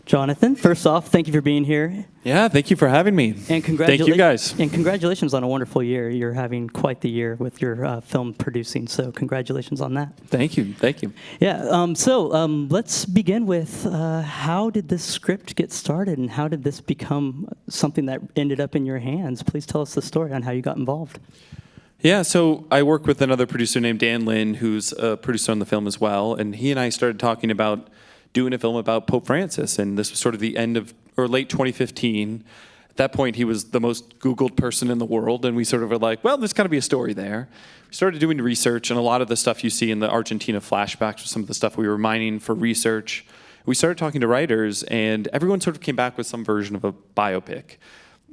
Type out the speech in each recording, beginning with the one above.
Jonathan, first off, thank you for being here. Yeah, thank you for having me. And thank you, guys. And congratulations on a wonderful year. You're having quite the year with your film producing, so congratulations on that. Thank you. Thank you. Yeah, let's begin with how did this script get started and how did this become something that ended up in your hands? Please tell us the story on how you got involved. Yeah, so I work with another producer named Dan Lin, who's a producer on the film as well, and he and I started talking about doing a film about Pope Francis, and this was sort of the end of, or late 2015. At that point, he was the most Googled person in the world, and we sort of were like, well, there's got to be a story there. We started doing research, and a lot of the stuff you see in the Argentina flashbacks was some of the stuff we were mining for research. We started talking to writers, and everyone sort of came back with some version of a biopic,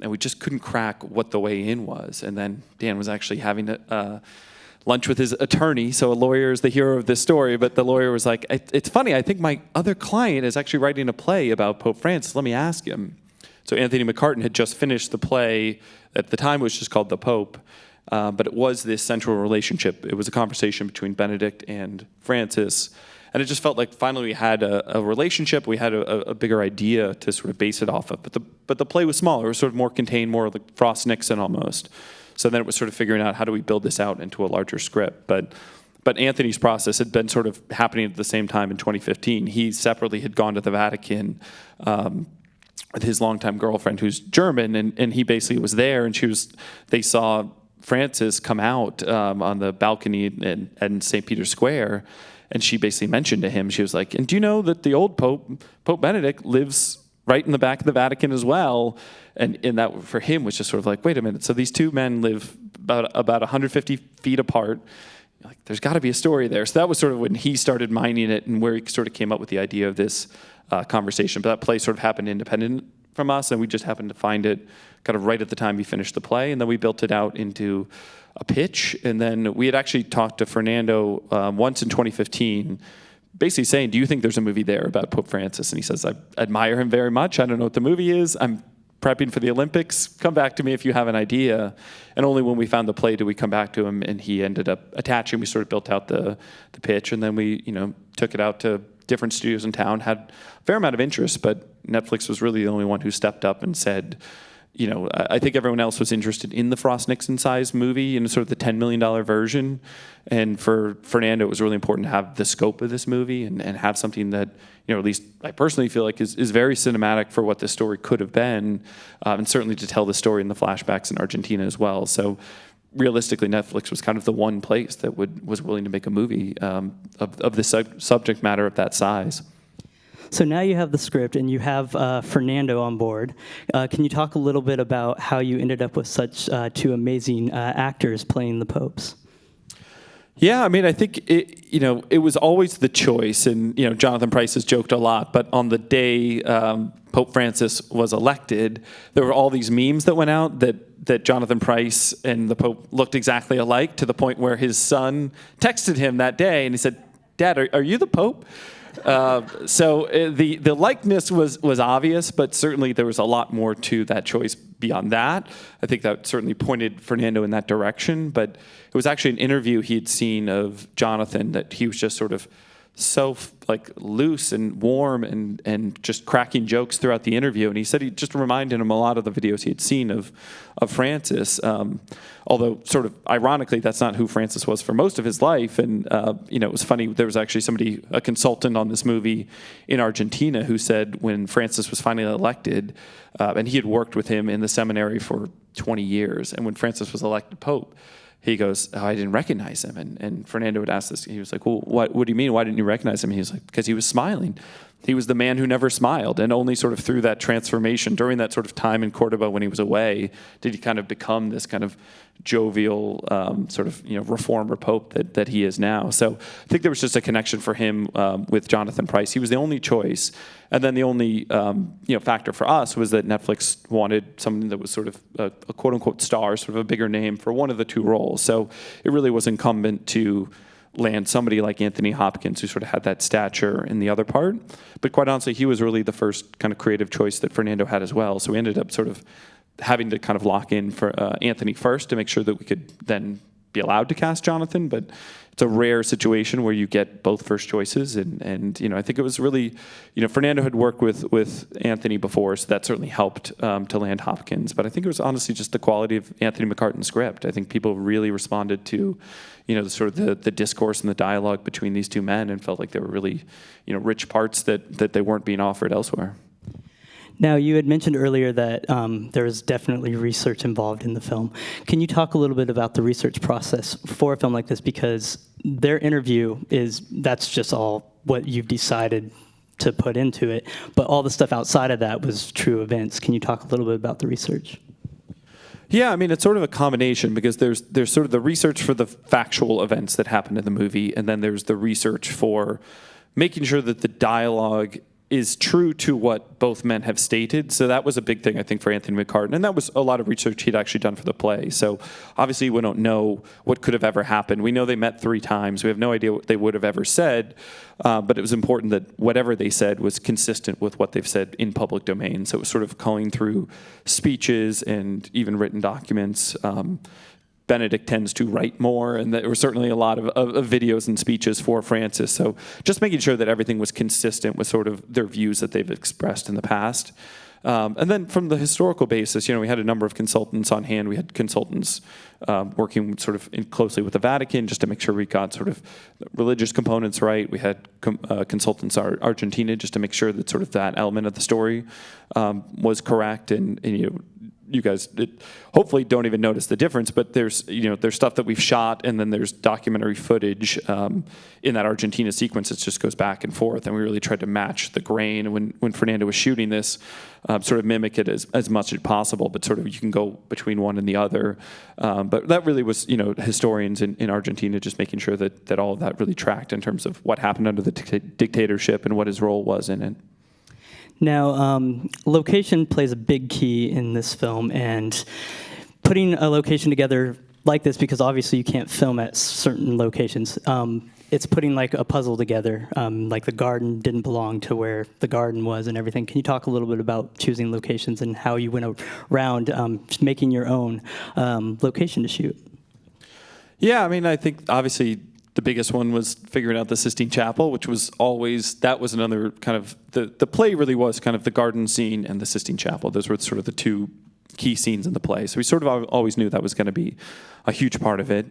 and we just couldn't crack what the way in was. And then Dan was actually having lunch with his attorney, so a lawyer is the hero of this story, but the lawyer was like, it's funny, I think my other client is actually writing a play about Pope Francis, let me ask him. So Anthony McCartan had just finished the play, at the time it was just called The Pope, but it was this central relationship. It was a conversation between Benedict and Francis, and it just felt like finally we had a relationship, we had a bigger idea to sort of base it off of, but the play was smaller, it was sort of more contained, more like Frost-Nixon almost. So then it was sort of figuring out how do we build this out into a larger script. But Anthony's process had been sort of happening at the same time in 2015. He separately had gone to the Vatican with his longtime girlfriend who's German, and he basically was there, and they saw Francis come out on the balcony in St. Peter's Square, and she basically mentioned to him, she was like, and do you know that the old Pope Benedict, lives right in the back of the Vatican as well? And that for him was just sort of like, wait a minute, so these two men live about 150 feet apart. Like, there's got to be a story there. So that was sort of when he started mining it and where he sort of came up with the idea of this conversation. But that play sort of happened independent from us, and we just happened to find it kind of right at the time he finished the play, and then we built it out into a pitch. And then we had actually talked to Fernando once in 2015, basically saying, do you think there's a movie there about Pope Francis? And he says, I admire him very much. I don't know what the movie is. I'm prepping for the Olympics. Come back to me if you have an idea. And only when we found the play did we come back to him, and he ended up attaching. We sort of built out the pitch, and then we took it out to different studios in town, had a fair amount of interest, but Netflix was really the only one who stepped up and said, I think everyone else was interested in the Frost-Nixon size movie and sort of the $10 million version. And for Fernando, it was really important to have the scope of this movie and have something that, at least I personally feel like is very cinematic for what this story could have been, and certainly to tell the story in the flashbacks in Argentina as well. So realistically, Netflix was kind of the one place that was willing to make a movie of this subject matter of that size. So now you have the script and you have Fernando on board. Can you talk a little bit about how you ended up with such two amazing actors playing the popes? Yeah, I mean, I think it was always the choice, and Jonathan Pryce has joked a lot, but on the day Pope Francis was elected, there were all these memes that went out that Jonathan Pryce and the Pope looked exactly alike, to the point where his son texted him that day and he said, "Dad, are you the Pope?" So the likeness was obvious, but certainly there was a lot more to that choice beyond that. I think that certainly pointed Fernando in that direction, but it was actually an interview he had seen of Jonathan that he was just sort of so loose and warm and just cracking jokes throughout the interview. And he said he just reminded him a lot of the videos he had seen of Francis, although sort of ironically, that's not who Francis was for most of his life. And it was funny, there was actually a consultant on this movie in Argentina, who said when Francis was finally elected, and he had worked with him in the seminary for 20 years, and when Francis was elected Pope, he goes, "Oh, I didn't recognize him." And Fernando would ask this. He was like, "Well, what do you mean? Why didn't you recognize him?" He was like, "Because he was smiling. He was the man who never smiled." And only sort of through that transformation, during that sort of time in Cordoba when he was away, did he kind of become this kind of jovial reformer pope that he is now. So I think there was just a connection for him with Jonathan Pryce. He was the only choice. And then the only factor for us was that Netflix wanted something that was sort of a quote-unquote star, sort of a bigger name for one of the two roles. So it really was incumbent to land somebody like Anthony Hopkins, who sort of had that stature in the other part. But quite honestly, he was really the first kind of creative choice that Fernando had as well. So we ended up sort of having to kind of lock in for Anthony first to make sure that we could then be allowed to cast Jonathan, but it's a rare situation where you get both first choices. And I think it was really, Fernando had worked with Anthony before, so that certainly helped to land Hopkins. But I think it was honestly just the quality of Anthony McCartan's script. I think people really responded to, the discourse and the dialogue between these two men, and felt like there were really, rich parts that they weren't being offered elsewhere. Now, you had mentioned earlier that there was definitely research involved in the film. Can you talk a little bit about the research process for a film like this? Because their interview that's just all what you've decided to put into it, but all the stuff outside of that was true events. Can you talk a little bit about the research? Yeah, I mean, it's sort of a combination, because there's sort of the research for the factual events that happened in the movie, and then there's the research for making sure that the dialogue is true to what both men have stated. So that was a big thing, I think, for Anthony McCartan. And that was a lot of research he'd actually done for the play. So obviously we don't know what could have ever happened. We know they met 3 times. We have no idea what they would have ever said. But it was important that whatever they said was consistent with what they've said in public domain. So it was sort of culling through speeches and even written documents. Benedict tends to write more, and there were certainly a lot of videos and speeches for Francis. So just making sure that everything was consistent with sort of their views that they've expressed in the past. And then from the historical basis, we had a number of consultants on hand. We had consultants working sort of closely with the Vatican just to make sure we got sort of religious components right. We had consultants in Argentina just to make sure that sort of that element of the story was correct. And you guys hopefully don't even notice the difference, but there's stuff that we've shot, and then there's documentary footage in that Argentina sequence that just goes back and forth, and we really tried to match the grain. And when Fernando was shooting this, sort of mimic it as much as possible, but sort of you can go between one and the other. But that really was, historians in Argentina just making sure that all of that really tracked in terms of what happened under the dictatorship and what his role was in it. Now, location plays a big key in this film, and putting a location together like this, because obviously you can't film at certain locations, it's putting like a puzzle together. Like the garden didn't belong to where the garden was and everything. Can you talk a little bit about choosing locations and how you went around just making your own location to shoot? Yeah, I mean, I think obviously the biggest one was figuring out the Sistine Chapel, which was that was another kind of, the play really was kind of the garden scene and the Sistine Chapel. Those were sort of the 2 key scenes in the play. So we sort of always knew that was going to be a huge part of it.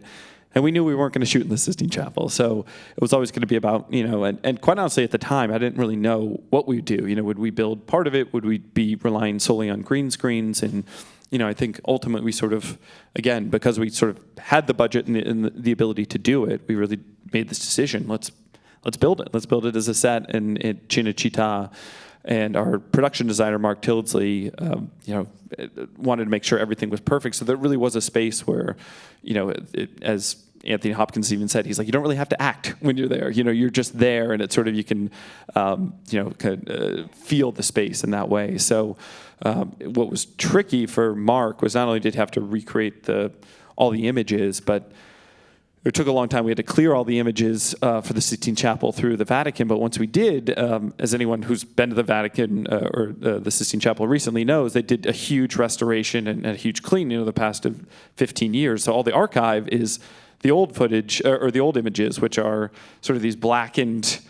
And we knew we weren't going to shoot in the Sistine Chapel. So it was always going to be about, and quite honestly at the time, I didn't really know what we'd do. Would we build part of it? Would we be relying solely on green screens? And I think ultimately we sort of, again, because we sort of had the budget and the ability to do it, we really made this decision. Let's build it. Let's build it as a set in Cinecittà. And our production designer, Mark Tildesley, wanted to make sure everything was perfect. So there really was a space where, as Anthony Hopkins even said, he's like, you don't really have to act when you're there. You're just there, and it's sort of, you can, feel the space in that way. So what was tricky for Mark was not only did he have to recreate all the images, but it took a long time. We had to clear all the images for the Sistine Chapel through the Vatican, but once we did, as anyone who's been to the Vatican or the Sistine Chapel recently knows, they did a huge restoration and a huge cleaning over the past 15 years. So all the archive is the old footage, or the old images, which are sort of these blackened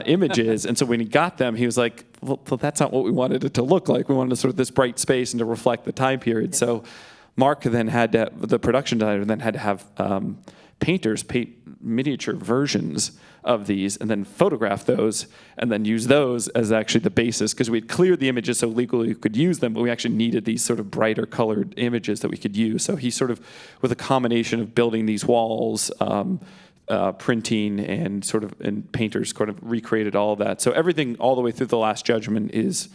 images. And so when he got them, he was like, well, that's not what we wanted it to look like. We wanted sort of this bright space and to reflect the time period. Yeah. So Mark then the production designer then had to have painters paint miniature versions of these and then photograph those and then use those as actually the basis, because we'd cleared the images so legally we could use them, but we actually needed these sort of brighter colored images that we could use. So he sort of, with a combination of building these walls, printing and painters kind of recreated all of that. So everything all the way through The Last Judgment is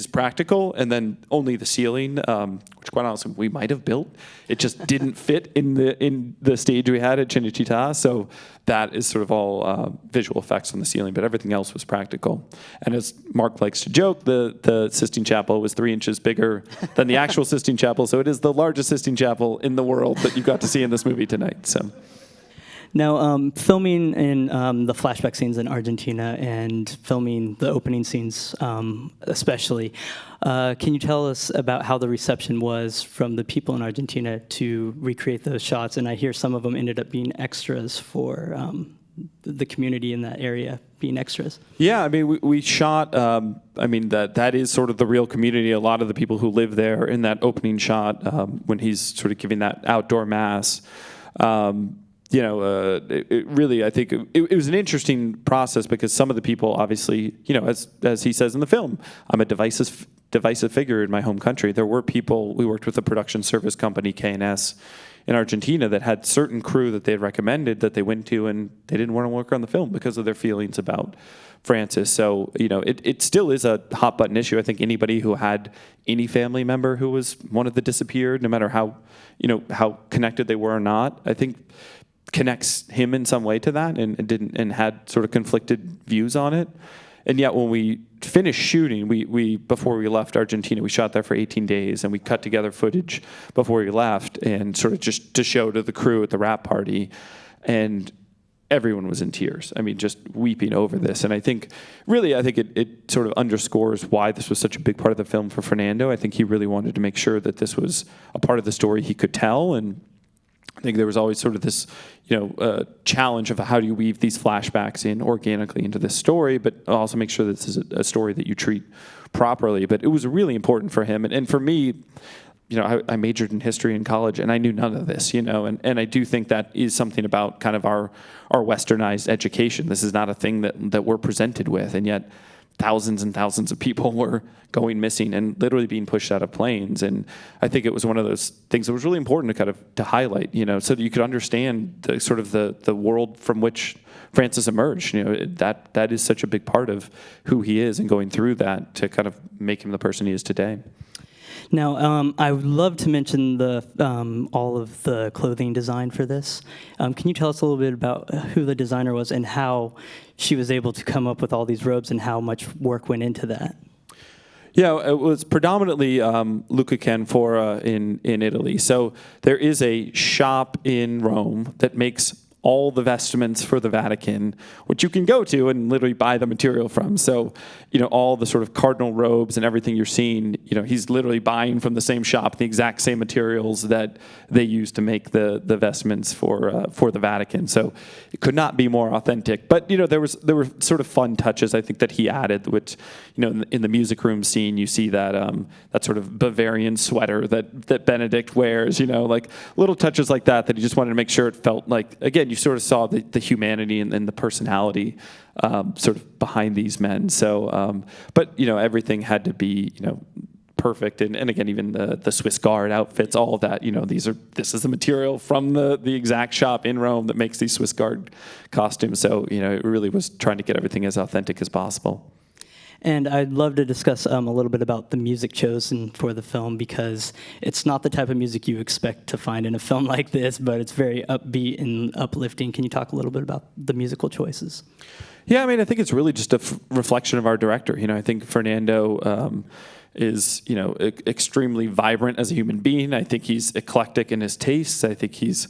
practical, and then only the ceiling, which quite honestly we might have built. It just didn't fit in the stage we had at Cinecittà. So that is sort of all visual effects on the ceiling, but everything else was practical. And as Mark likes to joke, the Sistine Chapel was 3 inches bigger than the actual Sistine Chapel. So it is the largest Sistine Chapel in the world that you got to see in this movie tonight. So. Now, filming in the flashback scenes in Argentina and filming the opening scenes especially, can you tell us about how the reception was from the people in Argentina to recreate those shots? And I hear some of them ended up being extras for the community in that area being extras. Yeah, I mean, we shot, I mean, that is sort of the real community. A lot of the people who live there in that opening shot when he's sort of giving that outdoor mass. It really, I think it was an interesting process because some of the people, obviously, as he says in the film, I'm a divisive figure in my home country. There were people, we worked with a production service company, K&S, in Argentina that had certain crew that they had recommended that they went to and they didn't want to work on the film because of their feelings about Francis. So, it still is a hot button issue. I think anybody who had any family member who was one of the disappeared, no matter how connected they were or not, I think connects him in some way to that and had sort of conflicted views on it. And yet when we finished shooting, we before we left Argentina, we shot there for 18 days and we cut together footage before we left and sort of just to show to the crew at the wrap party. And everyone was in tears. I mean, just weeping over this. And I think it sort of underscores why this was such a big part of the film for Fernando. I think he really wanted to make sure that this was a part of the story he could tell. And I think there was always sort of this, challenge of how do you weave these flashbacks in organically into this story, but also make sure that this is a story that you treat properly. But it was really important for him. And for me, I majored in history in college, and I knew none of this, and I do think that is something about kind of our westernized education. This is not a thing that we're presented with, and yet thousands and thousands of people were going missing and literally being pushed out of planes. And I think it was one of those things that was really important to highlight, so that you could understand the sort of the world from which Francis emerged. That is such a big part of who he is and going through that to kind of make him the person he is today. Now, I would love to mention all of the clothing design for this. Can you tell us a little bit about who the designer was and how she was able to come up with all these robes and how much work went into that? Yeah, it was predominantly Luca Canfora in Italy. So there is a shop in Rome that makes all the vestments for the Vatican, which you can go to and literally buy the material from. So, all the sort of cardinal robes and everything you're seeing, he's literally buying from the same shop the exact same materials that they use to make the vestments for the Vatican. So it could not be more authentic. But there were sort of fun touches I think that he added, which in the music room scene you see that that sort of Bavarian sweater that Benedict wears. Like little touches like that he just wanted to make sure it felt like, again, you sort of saw the humanity and the personality sort of behind these men. So, but everything had to be perfect, and again, even the Swiss Guard outfits, all of that. This is the material from the exact shop in Rome that makes these Swiss Guard costumes. So it really was trying to get everything as authentic as possible. And I'd love to discuss a little bit about the music chosen for the film, because it's not the type of music you expect to find in a film like this, but it's very upbeat and uplifting. Can you talk a little bit about the musical choices? Yeah, I mean, I think it's really just a reflection of our director. I think Fernando is, extremely vibrant as a human being. I think he's eclectic in his tastes. I think he's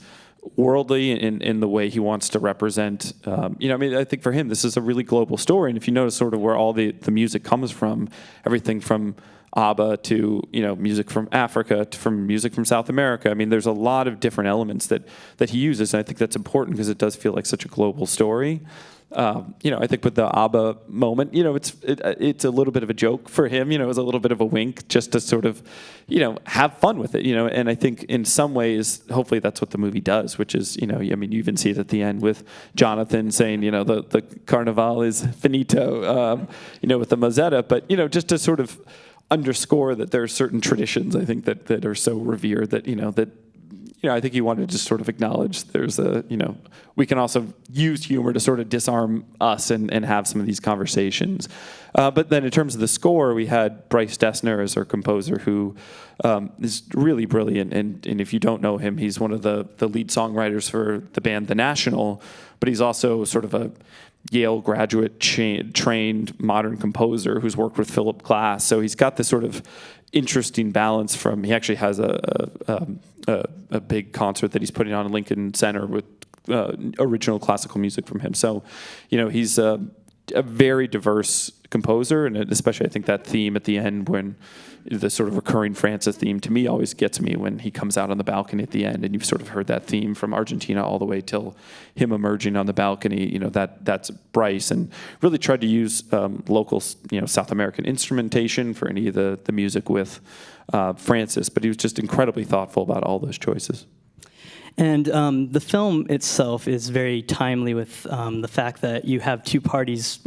worldly in the way he wants to represent. I think for him, this is a really global story. And if you notice sort of where all the music comes from, everything from ABBA to, music from Africa to from music from South America. I mean, there's a lot of different elements that he uses. And I think that's important because it does feel like such a global story. I think with the ABBA moment, it's a little bit of a joke for him. It was a little bit of a wink just to sort of, have fun with it. And I think in some ways, hopefully that's what the movie does, which is, you even see it at the end with Jonathan saying, the Carnival is finito, with the Mozzetta. But just to sort of underscore that there are certain traditions, I think that are so revered that I think he wanted to just sort of acknowledge there's we can also use humor to sort of disarm us and have some of these conversations. But then in terms of the score, we had Bryce Dessner as our composer, who is really brilliant. And if you don't know him, he's one of the lead songwriters for the band The National, but he's also sort of a Yale graduate trained modern composer who's worked with Philip Glass. So he's got this sort of interesting balance he actually has a big concert that he's putting on in Lincoln Center with original classical music from him. So, he's a very diverse composer, and especially I think that theme at the end, when the sort of recurring Francis theme, to me always gets me when he comes out on the balcony at the end, and you've sort of heard that theme from Argentina all the way till him emerging on the balcony. That's Bryce, and really tried to use local, South American instrumentation for any of the music with Francis, but he was just incredibly thoughtful about all those choices. And the film itself is very timely with the fact that you have two parties,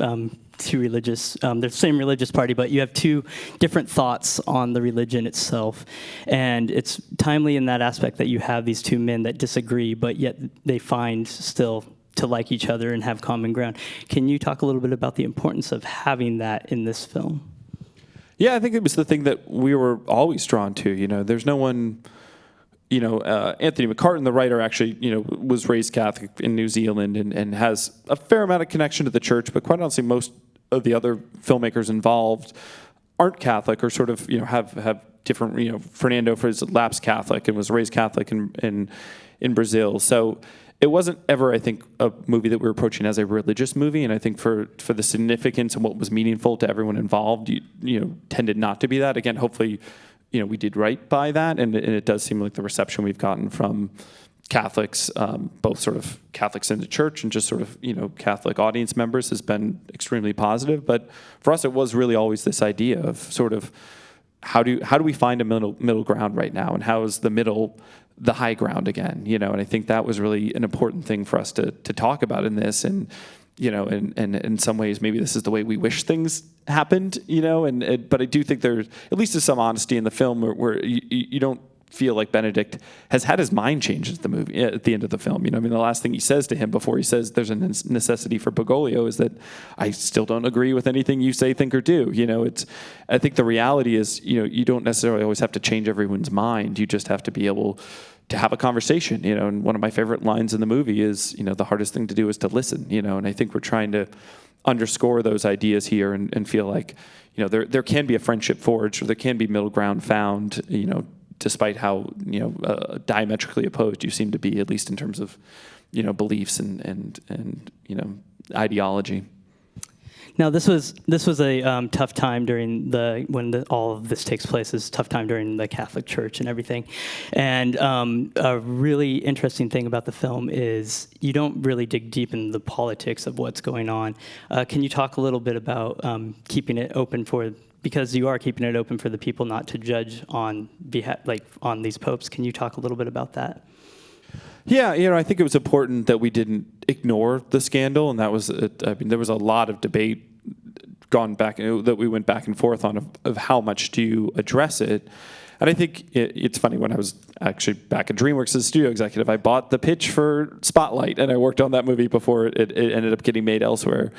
two religious, they're the same religious party, but you have two different thoughts on the religion itself. And it's timely in that aspect that you have these two men that disagree, but yet they find still to like each other and have common ground. Can you talk a little bit about the importance of having that in this film? Yeah, I think it was the thing that we were always drawn to. There's no one... Anthony McCartan, the writer, actually, was raised Catholic in New Zealand and has a fair amount of connection to the church, but quite honestly, most of the other filmmakers involved aren't Catholic or sort of, have different, Fernando was lapsed Catholic and was raised Catholic in Brazil. So it wasn't ever, I think, a movie that we were approaching as a religious movie, and I think for the significance and what was meaningful to everyone involved, tended not to be that. Again, hopefully, we did right by that, and it does seem like the reception we've gotten from Catholics, both sort of Catholics in the church and just sort of, Catholic audience members, has been extremely positive. But for us, it was really always this idea of sort of how do we find a middle ground right now, and how is the middle the high ground again? And I think that was really an important thing for us to talk about in this, and and in some ways, maybe this is the way we wish things happened, but I do think there's at least some honesty in the film where you don't feel like Benedict has had his mind changed at the end of the film. The last thing he says to him before he says there's a necessity for Bergoglio is that I still don't agree with anything you say, think, or do. I think the reality is, you don't necessarily always have to change everyone's mind. You just have to be able to have a conversation, and one of my favorite lines in the movie is, the hardest thing to do is to listen, and I think we're trying to underscore those ideas here and feel like, there can be a friendship forged, or there can be middle ground found, despite how, diametrically opposed you seem to be, at least in terms of, beliefs and ideology. Now, this was a tough time during when all of this takes place. Is a tough time during the Catholic Church and everything. And a really interesting thing about the film is you don't really dig deep in the politics of what's going on. Can you talk a little bit about keeping it open because you are keeping it open for the people not to judge on these popes? Can you talk a little bit about that? Yeah, I think it was important that we didn't ignore the scandal, and that was, there was a lot of debate gone back that we went back and forth on of how much do you address it. And I think it's funny, when I was actually back at DreamWorks as a studio executive, I bought the pitch for Spotlight, and I worked on that movie before it ended up getting made elsewhere.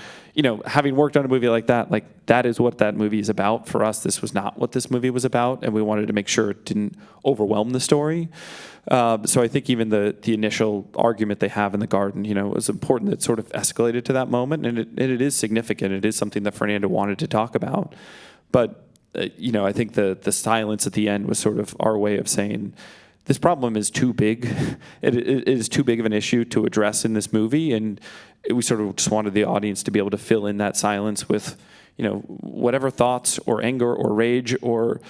Having worked on a movie like that is what that movie is about. For us, this was not what this movie was about, and we wanted to make sure it didn't overwhelm the story. So I think even the initial argument they have in the garden, it was important that it sort of escalated to that moment, and it is significant. It is something that Fernando wanted to talk about. But I think the silence at the end was sort of our way of saying, this problem is too big. It is too big of an issue to address in this movie, and we sort of just wanted the audience to be able to fill in that silence with, whatever thoughts or anger or rage or,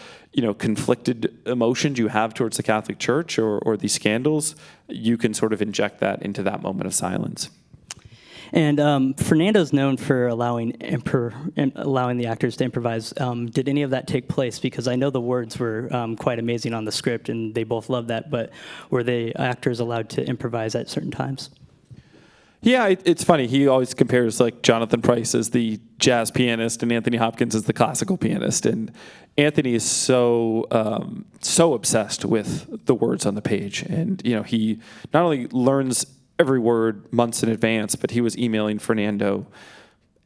conflicted emotions you have towards the Catholic Church or these scandals, you can sort of inject that into that moment of silence. And Fernando's known for allowing the actors to improvise. Did any of that take place? Because I know the words were quite amazing on the script, and they both loved that. But were the actors allowed to improvise at certain times? Yeah, it's funny. He always compares Jonathan Pryce as the jazz pianist and Anthony Hopkins as the classical pianist. And Anthony is so obsessed with the words on the page, and he not only learns every word months in advance, but he was emailing Fernando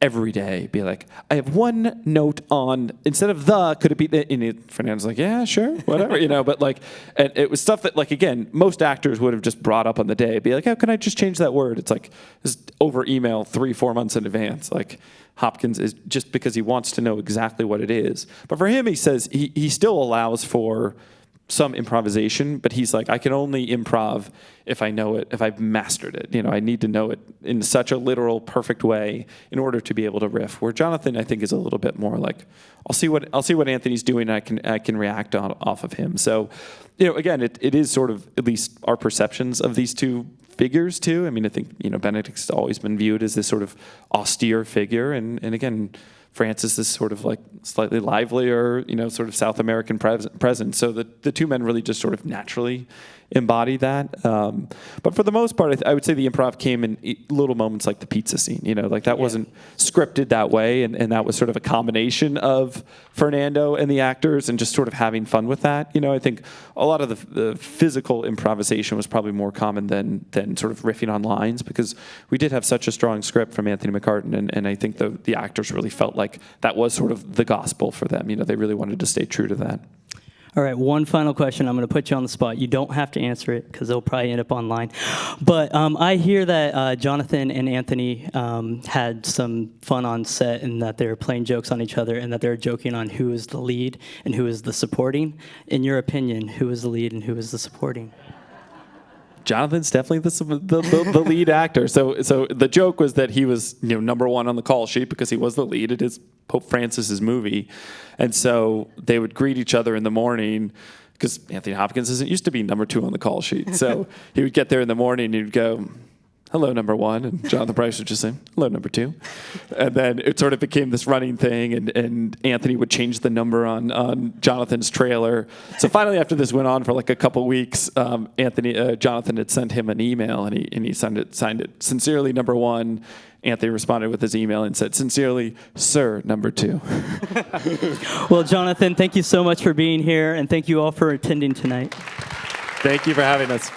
every day, be like, I have one note on, instead of could it be the, and Fernando's like, yeah, sure, whatever, but and it was stuff that, again, most actors would have just brought up on the day, be like, how can I just change that word? It's just over email 3-4 months in advance. Hopkins is just because he wants to know exactly what it is. But for him, he says he still allows for some improvisation, but he's like, I can only improv if I know it, if I've mastered it. You know, I need to know it in such a literal, perfect way in order to be able to riff. Where Jonathan, I think, is a little bit more like, I'll see what Anthony's doing, and I can react off of him. So, you know, again, it is sort of at least our perceptions of these two figures too. I mean, I think, you know, Benedict's always been viewed as this sort of austere figure, and again, Francis is sort of like slightly livelier, you know, sort of South American presence. So the two men really just sort of naturally embody that. But for the most part, I would say the improv came in little moments like the pizza scene. You know, like that wasn't scripted that way, and that was sort of a combination of Fernando and the actors and just sort of having fun with that. You know, I think a lot of the physical improvisation was probably more common than sort of riffing on lines, because we did have such a strong script from Anthony McCartan, and I think the actors really felt like that was sort of the gospel for them. You know, they really wanted to stay true to that. All right, one final question. I'm going to put you on the spot. You don't have to answer it because they'll probably end up online. But I hear that Jonathan and Anthony had some fun on set, and that they were playing jokes on each other, and that they were joking on who is the lead and who is the supporting. In your opinion, who is the lead and who is the supporting? Jonathan's definitely the lead actor. So the joke was that he was, you know, number one on the call sheet because he was the lead. It is Pope Francis's movie, and so they would greet each other in the morning, because Anthony Hopkins isn't used to be number two on the call sheet. So he would get there in the morning and he'd go, "Hello, number one," and Jonathan Pryce would just say, "Hello, number two," and then it sort of became this running thing, and Anthony would change the number on Jonathan's trailer. So finally, after this went on for like a couple weeks, Jonathan had sent him an email, and he signed it sincerely, number one. Anthony responded with his email and said, "Sincerely, Sir, number two." Well, Jonathan, thank you so much for being here, and thank you all for attending tonight. Thank you for having us.